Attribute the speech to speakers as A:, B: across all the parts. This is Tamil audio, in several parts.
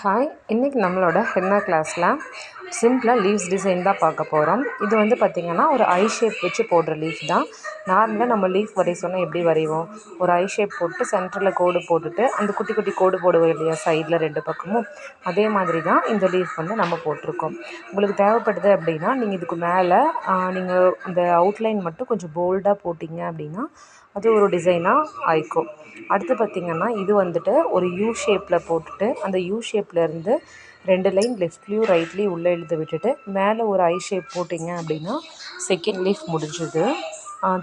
A: ஹாய், இன்றைக்கி நம்மளோட ஹென்னா கிளாஸில் சிம்பிளாக லீவ்ஸ் டிசைன் தான் பார்க்க போகிறோம். இது வந்து பார்த்திங்கன்னா ஒரு ஐ ஷேப் வச்சு போடுற லீஃப் தான். நார்மலாக நம்ம லீஃப் வரைய சொன்னால் எப்படி வரைவோம்? ஒரு ஐ ஷேப் போட்டு சென்டரில் கோடு போட்டுட்டு அந்த குட்டி குட்டி கோடு போடுவோம் இல்லையா சைடில் 2 பக்கமும், அதே மாதிரி தான் இந்த லீஃப் வந்து நம்ம போட்டிருக்கோம். உங்களுக்கு தேவைப்படுது அப்படின்னா நீங்கள் இதுக்கு மேலே நீங்கள் இந்த அவுட்லைன் மட்டும் கொஞ்சம் போல்டாக போட்டிங்க அப்படின்னா அது ஒரு டிசைனாக ஆயிக்கும். அடுத்து பார்த்திங்கன்னா இது வந்துட்டு ஒரு யூ ஷேப்பில் போட்டுட்டு அந்த யூ ஷேப்லேருந்து 2 லைன் லெஃப்ட்லேயும் ரைட்லேயும் உள்ளே இழுத்து விட்டுட்டு மேலே ஒரு ஐ ஷேப் போட்டிங்க அப்படின்னா செகண்ட் லீஃப் முடிஞ்சுது.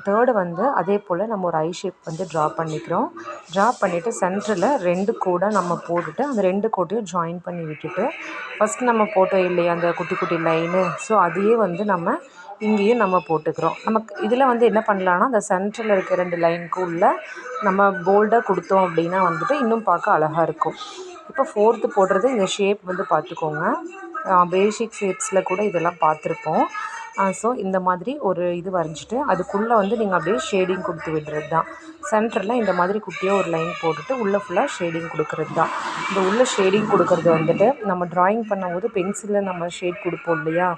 A: தேர்டு வந்து அதே போல் நம்ம ஒரு ஐ ஷேப் வந்து ட்ரா பண்ணிக்கிறோம். ட்ரா பண்ணிவிட்டு சென்டரில் 2 கோடை நம்ம போட்டுட்டு அந்த 2 கோட்டையும் ஜாயின் பண்ணி விட்டுட்டு ஃபஸ்ட் நம்ம போட்டோம் இல்லையா அந்த குட்டி குட்டி லைனு, ஸோ அதையே வந்து நம்ம இங்கேயும் நம்ம போட்டுக்கிறோம். நமக்கு இதில் வந்து என்ன பண்ணலான்னா அந்த சென்டரில் இருக்க 2 லைனுக்கு உள்ள நம்ம போல்டாக கொடுத்தோம் அப்படின்னா வந்துட்டு இன்னும் பார்க்க அழகாக இருக்கும். இப்போ ஃபோர்த்து போடுறது இந்த ஷேப் வந்து பார்த்துக்கோங்க. பேசிக் ஷேப்ஸில் கூட இதெல்லாம் பார்த்துருப்போம். ஸோ இந்த மாதிரி ஒரு இது வரைஞ்சிட்டு அதுக்குள்ளே வந்து நீங்கள் அப்படியே ஷேடிங் கொடுத்து விடுறது தான். சென்டரில் இந்த மாதிரி குட்டியாக ஒரு லைன் போட்டுட்டு உள்ளே ஃபுல்லாக ஷேடிங் கொடுக்குறது தான். இந்த உள்ளே ஷேடிங் கொடுக்குறது வந்துட்டு நம்ம ட்ராயிங் பண்ணும்போது பென்சிலில் நம்ம ஷேட் கொடுப்போம் இல்லையா,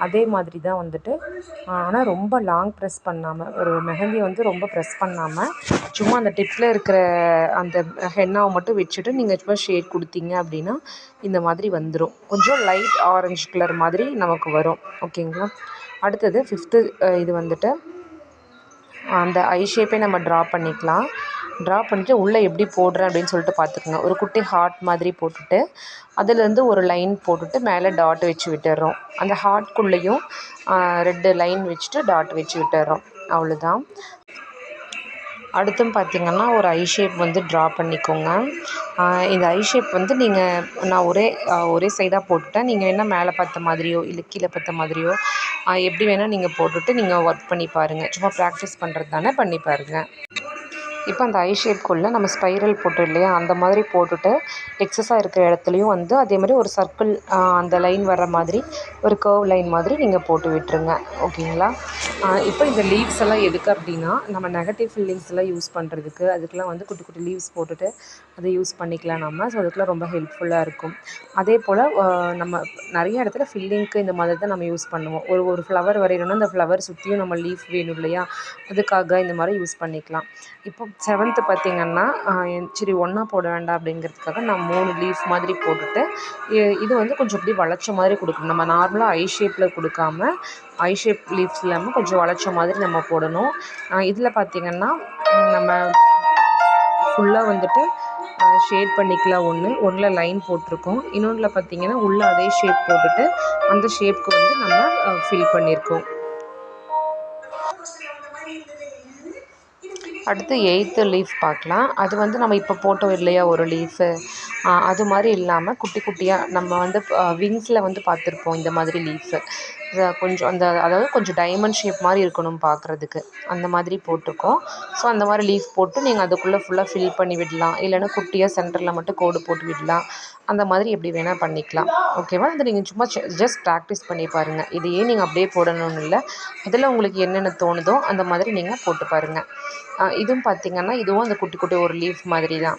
A: அதே மாதிரி தான் வந்துட்டு. ஆனால் ரொம்ப லாங் ப்ரெஸ் பண்ணாமல், ஒரு மெஹந்தியை வந்து ரொம்ப ப்ரெஸ் பண்ணாமல் சும்மா அந்த டிப்பில் இருக்கிற அந்த ஹென்னாவை மட்டும் வச்சுட்டு நீங்கள் சும்மா ஷேட் கொடுத்தீங்க அப்படின்னா இந்த மாதிரி வந்துடும். கொஞ்சம் லைட் ஆரஞ்சு கலர் மாதிரி நமக்கு வரும். ஓகேங்களா. அடுத்தது ஃபிஃப்த்து இது வந்துட்டு அந்த ஐ ஷேப்பே நம்ம ட்ரா பண்ணிக்கலாம். ட்ரா பண்ணிவிட்டு உள்ளே எப்படி போடுறேன் அப்படின்னு சொல்லிட்டு பார்த்துக்குங்க. ஒரு குட்டி ஹார்ட் மாதிரி போட்டுட்டு அதுலேருந்து ஒரு லைன் போட்டுட்டு மேலே டாட் வச்சு விட்டுறோம். அந்த ஹார்ட்குள்ளேயும் 2 லைன் வச்சுட்டு டாட் வச்சு விட்டுறோம். அவ்வளோதான். அடுத்தும் பார்த்திங்கன்னா ஒரு ஐ ஷேப் வந்து ட்ரா பண்ணிக்கோங்க. இந்த ஐ ஷேப் வந்து நான் ஒரே சைடாக போட்டுட்டேன். நீங்கள் வேணால் மேலே பார்த்த மாதிரியோ இல்லை கீழே பார்த்த மாதிரியோ எப்படி வேணால் நீங்கள் போட்டுட்டு நீங்கள் ஒர்க் பண்ணி பாருங்கள். சும்மா ப்ராக்டிஸ் பண்ணுறது தானே, பண்ணி பாருங்கள். இப்போ அந்த ஐ ஷேப்குள்ளே நம்ம ஸ்பைரல் போட்டோம் இல்லையா, அந்த மாதிரி போட்டுட்டு எக்ஸஸாக இருக்கிற இடத்துலையும் வந்து அதே மாதிரி ஒரு சர்க்கிள் அந்த லைன் வர்ற மாதிரி ஒரு கர்வ் லைன் மாதிரி நீங்கள் போட்டு விட்டுருங்க. ஓகேங்களா. இப்போ இந்த லீவ்ஸ் எல்லாம் எதுக்கு அப்படின்னா நம்ம நெகட்டிவ் ஃபீலிங்ஸ் எல்லாம் யூஸ் பண்ணுறதுக்கு, அதுக்கெலாம் வந்து குட்டி குட்டி லீவ்ஸ் போட்டுட்டு அதை யூஸ் பண்ணிக்கலாம் நம்ம. ஸோ அதுக்கெலாம் ரொம்ப ஹெல்ப்ஃபுல்லாக இருக்கும். அதே போல் நம்ம நிறைய இடத்துல ஃபில்லிங்க்கு இந்த மாதிரி தான் நம்ம யூஸ் பண்ணுவோம். ஒரு ஃப்ளவர் வரையணும்னா அந்த ஃப்ளவர் சுற்றியும் நம்ம லீஃப் வேணும் இல்லையா, அதுக்காக இந்த மாதிரி யூஸ் பண்ணிக்கலாம். இப்போ 7த்து பார்த்திங்கன்னா சரி ஒன்றா போட வேண்டாம் அப்படிங்கிறதுக்காக நான் 3 லீஃப் மாதிரி போட்டுட்டு இது வந்து கொஞ்சம் இப்படி வளைச்ச மாதிரி கொடுக்கணும். நம்ம நார்மலாக ஐ ஷேப்பில் கொடுக்காம ஐ ஷேப் லீவ்ஸ் இல்லாமல் கொஞ்சம் வளைச்ச மாதிரி நம்ம போடணும். இதில் பார்த்திங்கன்னா நம்ம ஃபுல்லாக வந்துட்டு ஷேட் பண்ணிக்கலாம். ஒன்றில் லைன் போட்டிருக்கோம், இன்னொன்றில் பார்த்திங்கன்னா உள்ளே அதே ஷேப் போட்டுட்டு அந்த ஷேப்புக்கு வந்து நம்ம ஃபில் பண்ணியிருக்கோம். அடுத்து 8th லீஃப் பார்க்கலாம். அது வந்து நம்ம இப்போ போட்டோம் இல்லையா ஒரு லீஃபு, அது மாதிரி இல்லாமல் குட்டி குட்டியாக நம்ம வந்து விங்ஸில் வந்து பார்த்துருப்போம் இந்த மாதிரி லீஃபு. கொஞ்சம் அதாவது கொஞ்சம் டைமண்ட் ஷேப் மாதிரி இருக்கணும் பார்க்குறதுக்கு, அந்த மாதிரி போட்டிருக்கோம். ஸோ அந்த மாதிரி லீஃப் போட்டு நீங்கள் அதுக்குள்ளே ஃபுல்லாக ஃபில் பண்ணி விடலாம். இல்லைன்னா குட்டியாக சென்டரில் மட்டும் கோடு போட்டு விடலாம். அந்த மாதிரி எப்படி வேணால் பண்ணிக்கலாம். ஓகேவா. அதை நீங்கள் சும்மா ஜஸ்ட் ப்ராக்டிஸ் பண்ணி பாருங்கள். இதையே நீங்கள் அப்படியே போடணும்னு இல்லை, அதில் உங்களுக்கு என்னென்ன தோணுதோ அந்த மாதிரி நீங்கள் போட்டு பாருங்கள். இதுவும் பார்த்திங்கன்னா இதுவும் அந்த குட்டி குட்டி ஒரு லீஃப் மாதிரி தான்.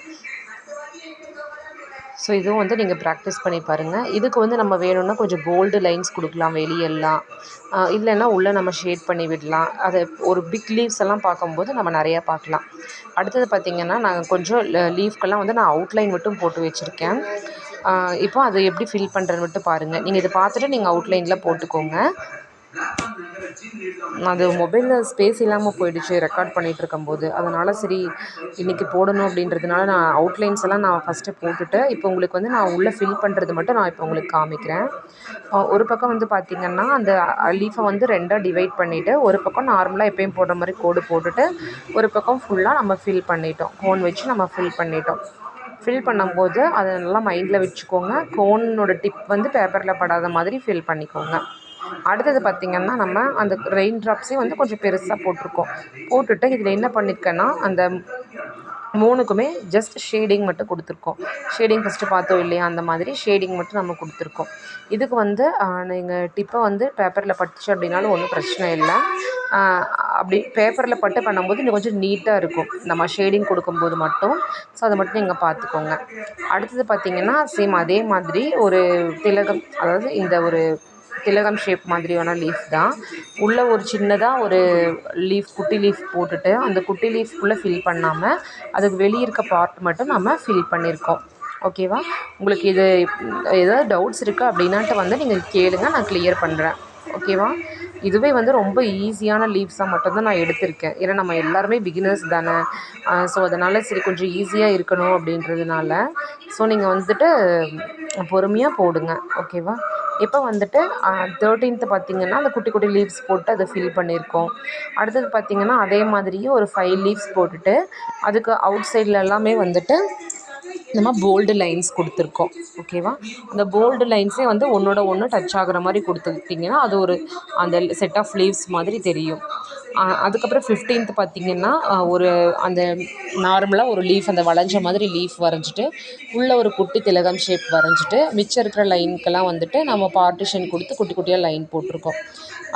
A: ஸோ இதுவும் வந்து நீங்கள் ப்ராக்டிஸ் பண்ணி பாருங்கள். இதுக்கு வந்து நம்ம வேணும்னா கொஞ்சம் போல்டு லைன்ஸ் கொடுக்கலாம் வெளியெல்லாம், இல்லைன்னா உள்ளே நம்ம ஷேட் பண்ணி விடலாம். அதை ஒரு பிக் லீவ்ஸ் எல்லாம் பார்க்கும்போது நம்ம நிறையா பார்க்கலாம். அடுத்தது பார்த்திங்கன்னா நான் கொஞ்சம் லீஃப்க்கெல்லாம் வந்து நான் அவுட்லைன் மட்டும் போட்டு வச்சுருக்கேன். இப்போ அதை எப்படி ஃபில் பண்ணுறேன்னு மட்டும் பாருங்கள். நீங்கள் இதை பார்த்துட்டு நீங்கள் அவுட்லைனில் போட்டுக்கோங்க. அது மொபைலில் ஸ்பேஸ் இல்லாமல் போயிடுச்சு ரெக்கார்ட் பண்ணிகிட்ருக்கும்போது, அதனால் சரி இன்றைக்கி போடணும் அப்படின்றதுனால நான் அவுட்லைன்ஸ் எல்லாம் நான் ஃபஸ்ட்டு போட்டுட்டு இப்போ உங்களுக்கு வந்து நான் உள்ளே ஃபில் பண்ணுறது மட்டும் நான் இப்போ உங்களுக்கு காமிக்கிறேன். ஒரு பக்கம் வந்து பார்த்திங்கன்னா அந்த லீஃபை வந்து 2ஆக டிவைட் பண்ணிவிட்டு ஒரு பக்கம் நார்மலாக எப்பயும் போடுற மாதிரி கோடு போட்டுட்டு ஒரு பக்கம் ஃபுல்லாக நம்ம ஃபில் பண்ணிட்டோம். கோன் வச்சு நம்ம ஃபில் பண்ணிட்டோம். ஃபில் பண்ணும்போது அதை நல்லா மைண்டில் வச்சுக்கோங்க. கோனோட டிப் வந்து பேப்பரில் படாத மாதிரி ஃபில் பண்ணிக்கோங்க. அடுத்தது பார்த்திங்கன்னா நம்ம அந்த ரெயின் ட்ராப்ஸையும் வந்து கொஞ்சம் பெருசாக போட்டிருக்கோம். போட்டுட்டு இதில் என்ன பண்ணியிருக்கேன்னா அந்த 3க்குமே ஜஸ்ட் ஷேடிங் மட்டும் கொடுத்துருக்கோம். ஷேடிங் ஃபஸ்ட்டு பார்த்தோம் இல்லையா, அந்த மாதிரி ஷேடிங் மட்டும் நம்ம கொடுத்துருக்கோம். இதுக்கு வந்து நீங்கள் டிப்பை வந்து பேப்பரில் பட்டுச்சு அப்படின்னாலும் ஒன்றும் பிரச்சனை இல்லை. அப்படி பேப்பரில் பட்டு பண்ணும்போது இன்னும் கொஞ்சம் நீட்டாக இருக்கும் நம்ம ஷேடிங் கொடுக்கும்போது மட்டும். ஸோ அதை மட்டும் நீங்கள் பார்த்துக்கோங்க. அடுத்தது பார்த்திங்கன்னா சேம் அதே மாதிரி ஒரு திலகம், அதாவது இந்த ஒரு திலகம் ஷேப் மாதிரியான லீஃப் தான். உள்ளே ஒரு சின்னதாக ஒரு லீஃப், குட்டி லீஃப் போட்டுட்டு அந்த குட்டி லீஃப்குள்ளே ஃபில் பண்ணாமல் அதுக்கு வெளியே இருக்க பார்ட் மட்டும் நம்ம ஃபில் பண்ணியிருக்கோம். ஓகேவா? உங்களுக்கு இது ஏதாவது டவுட்ஸ் இருக்குது அப்படின்னாட்டு வந்து நீங்கள் கேளுங்க, நான் கிளியர் பண்ணுறேன். ஓகேவா? இதுவே வந்து ரொம்ப ஈஸியான லீவ்ஸாக மட்டும்தான் நான் எடுத்திருக்கேன். ஏன்னா நம்ம எல்லாருமே பிகினர்ஸ் தானே. ஸோ அதனால் சரி கொஞ்சம் ஈஸியாக இருக்கணும் அப்படின்றதுனால ஸோ நீங்கள் வந்துட்டு பொறுமையாக போடுங்க. ஓகேவா? இப்போ வந்துட்டு 13th பார்த்திங்கன்னா அந்த குட்டி குட்டி லீவ்ஸ் போட்டு அதை ஃபில் பண்ணியிருக்கோம். அடுத்தது பார்த்திங்கன்னா அதே மாதிரியே ஒரு 5 லீவ்ஸ் போட்டுட்டு அதுக்கு அவுட் சைடில் எல்லாமே வந்துட்டு நம்ம போல்டு லைன்ஸ் கொடுத்துருக்கோம். ஓகேவா? அந்த போல்டு லைன்ஸே வந்து ஒன்றோட ஒன்று டச் ஆகிற மாதிரி கொடுத்துக்கிட்டிங்கன்னா அது ஒரு அந்த செட் ஆஃப் லீவ்ஸ் மாதிரி தெரியும். அதுக்கப்புறம் 15th பார்த்திங்கன்னா ஒரு அந்த நார்மலாக ஒரு லீஃப், அந்த வளைஞ்ச மாதிரி லீஃப் வரைஞ்சிட்டு உள்ளே ஒரு குட்டி திலகம் ஷேப் வரைஞ்சிட்டு மிச்சம் இருக்கிற லைனுக்கெல்லாம் வந்துட்டு நம்ம பார்ட்டிஷன் கொடுத்து குட்டி குட்டியாக லைன் போட்டிருக்கோம்.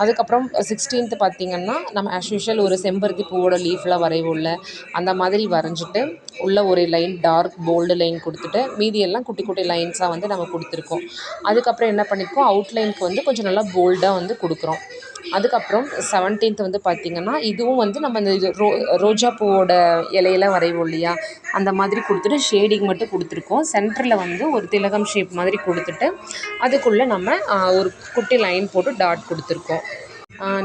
A: அதுக்கப்புறம் 16th பார்த்திங்கன்னா நம்ம ஆஸ் யூஷுவல் ஒரு செம்பருத்தி பூவோட லீஃப்லாம் வரைவோம்ல, அந்த மாதிரி வரைஞ்சிட்டு உள்ளே ஒரு லைன் டார்க் போல்டு லைன் கொடுத்துட்டு மீதியெல்லாம் குட்டி குட்டி லைன்ஸாக வந்து நம்ம கொடுத்துருக்கோம். அதுக்கப்புறம் என்ன பண்ணியிருக்கோம், அவுட்லைனுக்கு வந்து கொஞ்சம் நல்லா போல்டாக வந்து கொடுக்குறோம். அதுக்கப்புறம் 17th வந்து பார்த்திங்கன்னா இதுவும் வந்து நம்ம இந்த ரோஜா பூவோட இலையெல்லாம் வரைவோம் இல்லையா, அந்த மாதிரி கொடுத்துட்டு ஷேடிங் மட்டும் கொடுத்துருக்கோம். சென்டரில் வந்து ஒரு திலகம் ஷேப் மாதிரி கொடுத்துட்டு அதுக்குள்ளே நம்ம ஒரு குட்டி லைன் போட்டு டாட் கொடுத்துருக்கோம்.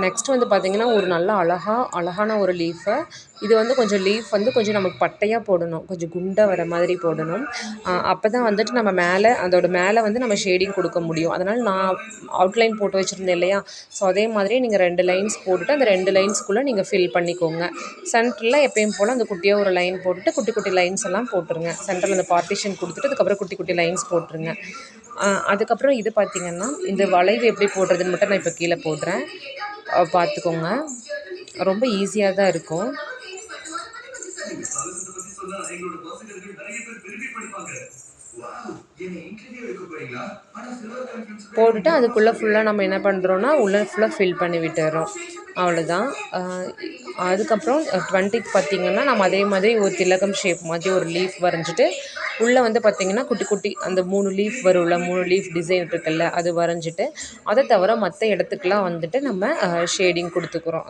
A: நெக்ஸ்ட் வந்து பார்த்திங்கன்னா ஒரு நல்ல அழகான ஒரு லீஃபை, இது வந்து கொஞ்சம் லீஃப் வந்து கொஞ்சம் நமக்கு பட்டையாக போடணும், கொஞ்சம் குண்டாக வர மாதிரி போடணும். அப்போ தான் வந்துட்டு நம்ம மேலே அதோட மேலே வந்து நம்ம ஷேடிங் கொடுக்க முடியும். அதனால் நான் அவுட்லைன் போட்டு வச்சுருந்தேன் இல்லையா, ஸோ அதே மாதிரி நீங்கள் 2 லைன்ஸ் போட்டுட்டு அந்த 2 லைன்ஸ்குள்ளே நீங்கள் ஃபில் பண்ணிக்கோங்க. சென்டரில் எப்பயும் போல் அந்த குட்டியாக ஒரு லைன் போட்டுட்டு குட்டி குட்டி லைன்ஸ் எல்லாம் போட்டுருங்க. சென்டரில் அந்த பார்ட்டிஷன் கொடுத்துட்டு அதுக்கப்புறம் குட்டி குட்டி லைன்ஸ் போட்டுருங்க. அதுக்கப்புறம் இது பார்த்திங்கன்னா இந்த வளைவு எப்படி போடுறதுன்னு மட்டும் நான் இப்போ கீழே போடுறேன், பார்த்துக்கோங்க. ரொம்ப ஈஸியாக தான் இருக்கும். போட்டுட்டு அதுக்குள்ளே ஃபுல்லாக நம்ம என்ன பண்ணுறோன்னா உள்ளே ஃபுல்லாக ஃபில் பண்ணி விட்டுறோம். அவ்வளோதான். அதுக்கப்புறம் 20th பார்த்திங்கன்னா நம்ம அதே மாதிரி ஒரு திலகம் ஷேப் மாதிரி ஒரு லீஃப் வரைஞ்சிட்டு உள்ளே வந்து பார்த்திங்கன்னா குட்டி குட்டி அந்த 3 லீஃப் வரும்ல, 3 லீஃப் டிசைன் இருக்குல்ல, அது வரைஞ்சிட்டு அதை தவிர மற்ற இடத்துக்குலாம் வந்துட்டு நம்ம ஷேடிங் கொடுத்துக்குறோம்,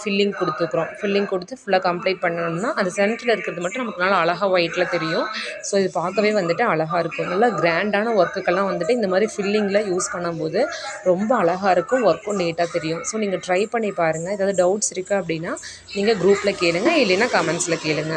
A: ஃபில்லிங் கொடுத்துக்குறோம். ஃபில்லிங் கொடுத்து ஃபுல்லாக கம்ப்ளீட் பண்ணணும்னா அந்த சென்டரில் இருக்கிறது மட்டும் நமக்கு நல்லா அழகாக ஒயிட்டில் தெரியும். ஸோ இது பார்க்கவே வந்துட்டு அழகாக இருக்கும். நல்லா கிராண்டான ஒர்க்குக்கெல்லாம் வந்துட்டு இந்த மாதிரி ஃபில்லிங்கில் யூஸ் பண்ணும்போது ரொம்ப அழகாக இருக்கும், ஒர்க்கும் நீட்டாக தெரியும். ஸோ நீங்கள் ட்ரை பண்ணி பாருங்கள். ஏதாவது டவுட்ஸ் இருக்குது அப்படின்னா நீங்கள் குரூப்பில் கேளுங்க, இல்லைன்னா கமெண்ட்ஸில் கேளுங்க.